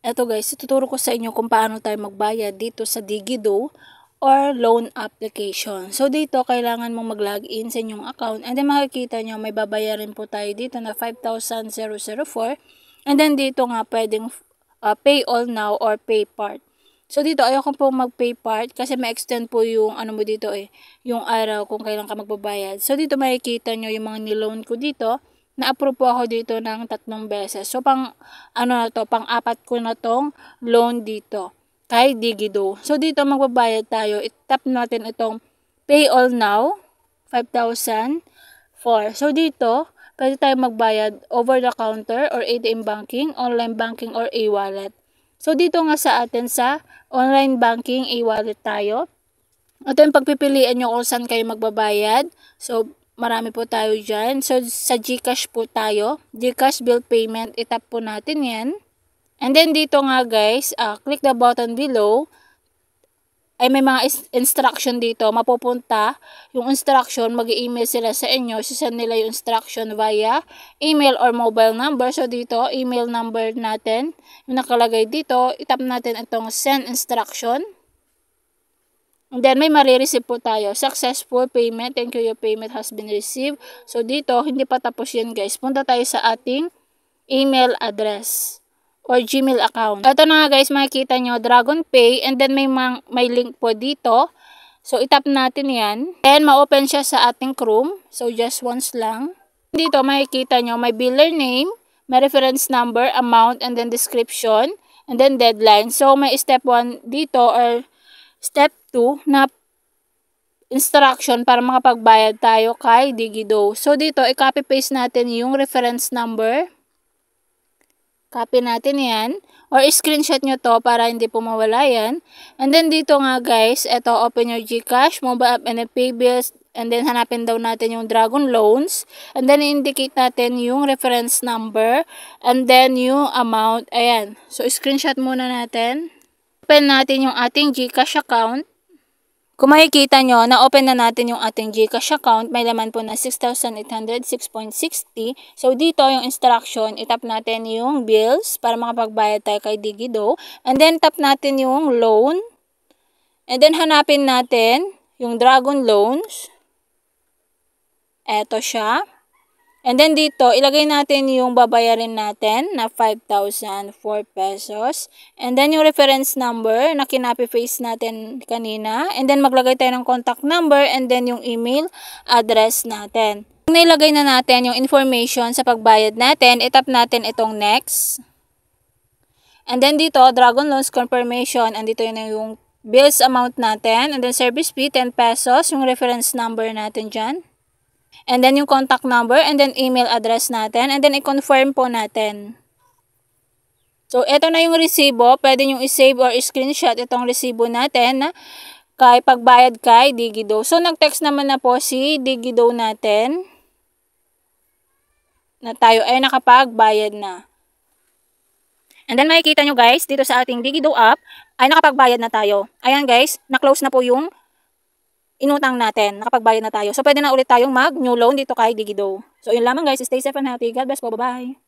Eto guys, tuturo ko sa inyo kung paano tayo magbayad dito sa Digido or loan application. So dito, kailangan mong mag-login sa inyong account and then makikita nyo may babayarin po tayo dito na 5,004 and then dito nga pwedeng pay all now or pay part. So dito, ayoko po mag-pay part kasi ma-extend po yung ano mo dito yung araw kung kailan ka magbabayad. So dito makikita nyo yung mga niloan ko dito. Na-approve po ako dito ng 3 beses. So, pang-apat ko na tong loan dito kay Digido. So, dito magbabayad tayo. I-tap natin itong Pay All Now, 5,004. So, dito, pwede tayo magbayad over the counter or ATM banking, online banking, or e-wallet. So, dito nga sa atin sa online banking, e-wallet tayo. Ito yung pagpipilian nyo kung saan kayo magbabayad. So, marami po tayo dyan. So, sa GCash po tayo. GCash bill payment, itap po natin yan. And then, dito nga guys, click the button below. Ay may mga instruction dito. Mapupunta yung instruction, mag-email sila sa inyo. Sisend nila yung instruction via email or mobile number. So, dito, email number natin. Yung nakalagay dito, itap natin itong send instruction. And then, may marireceive po tayo. Successful payment. Thank you, your payment has been received. So, dito, hindi pa tapos yan, guys. Punta tayo sa ating email address or Gmail account. Ito na nga, guys, makikita nyo, Dragon Pay. And then, may link po dito. So, itap natin yan. And, ma-open siya sa ating Chrome. So, just once lang. Dito, makikita nyo, may biller name, may reference number, amount, and then description, and then deadline. So, may step 1 dito or step 2 na instruction para makapagbayad tayo kay Digido. So, dito, i-copy paste natin yung reference number. Copy natin yan. Or screenshot nyo to para hindi po mawala yan. And then, dito nga guys, ito, open your GCash, mobile app, and then pay bills. And then, hanapin daw natin yung Dragon Loans. And then, indicate natin yung reference number. And then, yung amount. Ayan. So, screenshot muna natin. Open natin yung ating GCash account. Kung makikita nyo, na-open na natin yung ating GCash account. May laman po na 6,806.60. So, dito yung instruction, itap natin yung bills para makapagbayad tayo kay Digido. And then, tap natin yung loan. And then, hanapin natin yung Dragon Loans. Eto siya. And then dito, ilagay natin yung babayarin natin na 5,004 pesos. And then yung reference number na kinopy-paste natin kanina. And then maglagay tayo ng contact number and then yung email address natin. Kung nailagay na natin yung information sa pagbayad natin, itap natin itong next. And then dito, Dragon Loans confirmation. And dito yun yung bills amount natin. And then service fee, 10 pesos. Yung reference number natin dyan. And then yung contact number and then email address natin and then i-confirm po natin. So, ito na yung resibo. Pwede nyo i-save or i-screenshot itong resibo natin na kay pagbayad kay Digido. So, nag-text naman na po si Digido natin na tayo ay nakapagbayad na. And then makikita nyo guys, dito sa ating Digido app ay nakapagbayad na tayo. Ayan guys, na-close na po yung inutang natin, nakapagbayad na tayo. So, pwede na ulit tayong mag-new loan dito kay Digido. So, yun lamang guys. Stay safe and healthy. God bless po. Bye-bye.